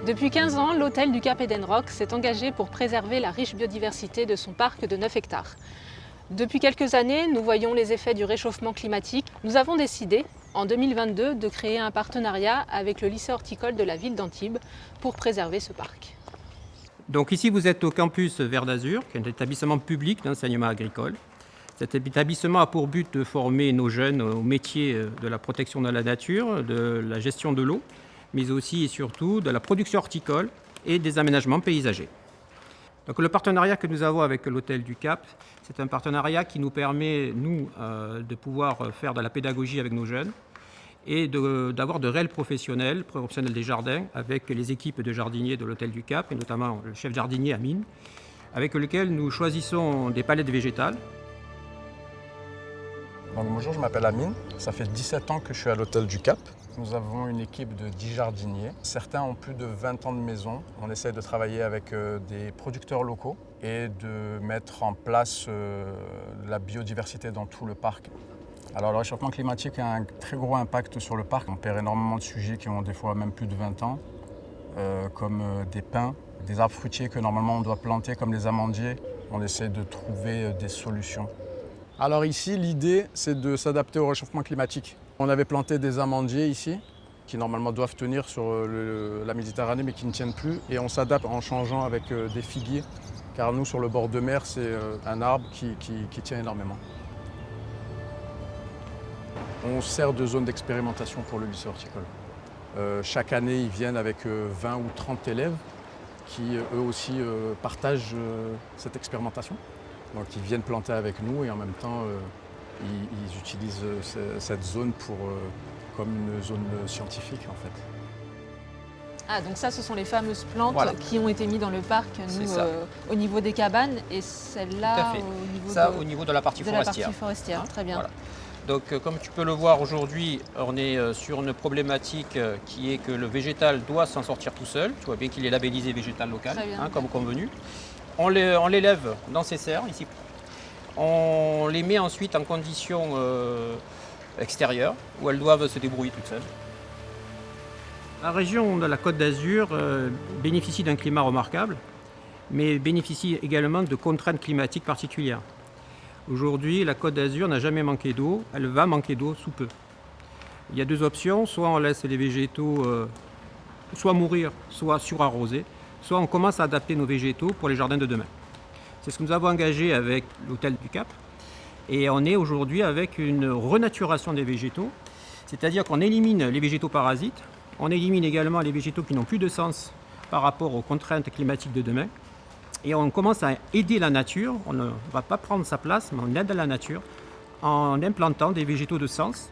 Depuis 15 ans, l'hôtel du Cap Edenrock s'est engagé pour préserver la riche biodiversité de son parc de 9 hectares. Depuis quelques années, nous voyons les effets du réchauffement climatique. Nous avons décidé, en 2022, de créer un partenariat avec le lycée horticole de la ville d'Antibes pour préserver ce parc. Donc ici, vous êtes au campus Vert d'Azur, qui est un établissement public d'enseignement agricole. Cet établissement a pour but de former nos jeunes au métier de la protection de la nature, de la gestion de l'eau, mais aussi et surtout de la production horticole et des aménagements paysagers. Donc le partenariat que nous avons avec l'Hôtel du Cap, c'est un partenariat qui nous permet, nous, de pouvoir faire de la pédagogie avec nos jeunes et d'avoir de réels professionnels des jardins avec les équipes de jardiniers de l'Hôtel du Cap, et notamment le chef jardinier Amine, avec lequel nous choisissons des palettes végétales. Donc, bonjour, je m'appelle Amine, ça fait 17 ans que je suis à l'Hôtel du Cap. Nous avons une équipe de 10 jardiniers. Certains ont plus de 20 ans de maison. On essaie de travailler avec des producteurs locaux et de mettre en place la biodiversité dans tout le parc. Alors le réchauffement climatique a un très gros impact sur le parc. On perd énormément de sujets qui ont des fois même plus de 20 ans, comme des pins, des arbres fruitiers que normalement on doit planter comme les amandiers. On essaie de trouver des solutions. Alors ici, l'idée, c'est de s'adapter au réchauffement climatique. On avait planté des amandiers ici, qui normalement doivent tenir sur la Méditerranée, mais qui ne tiennent plus. Et on s'adapte en changeant avec des figuiers, car nous, sur le bord de mer, c'est un arbre qui tient énormément. On sert de zone d'expérimentation pour le lycée horticole. Chaque année, ils viennent avec 20 ou 30 élèves qui, eux aussi, partagent cette expérimentation. Donc ils viennent planter avec nous et en même temps ils utilisent cette zone comme une zone scientifique en fait. Ah, donc ça, ce sont les fameuses plantes Voilà. qui ont été mises dans le parc, nous, au niveau des cabanes, et celle-là Au niveau de la partie forestière. Très bien. Voilà. Donc comme tu peux le voir aujourd'hui, on est sur une problématique qui est que le végétal doit s'en sortir tout seul. Tu vois bien qu'il est labellisé végétal local, comme convenu. On l'élève dans ces serres, ici. On les met ensuite en conditions extérieures, où elles doivent se débrouiller toutes seules. La région de la Côte d'Azur bénéficie d'un climat remarquable, mais bénéficie également de contraintes climatiques particulières. Aujourd'hui, la Côte d'Azur n'a jamais manqué d'eau, elle va manquer d'eau sous peu. Il y a deux options, soit on laisse les végétaux soit mourir, soit surarroser, soit on commence à adapter nos végétaux pour les jardins de demain. C'est ce que nous avons engagé avec l'Hôtel du Cap. Et on est aujourd'hui avec une renaturation des végétaux, c'est-à-dire qu'on élimine les végétaux parasites, on élimine également les végétaux qui n'ont plus de sens par rapport aux contraintes climatiques de demain. Et on commence à aider la nature, on ne va pas prendre sa place, mais on aide la nature en implantant des végétaux de sens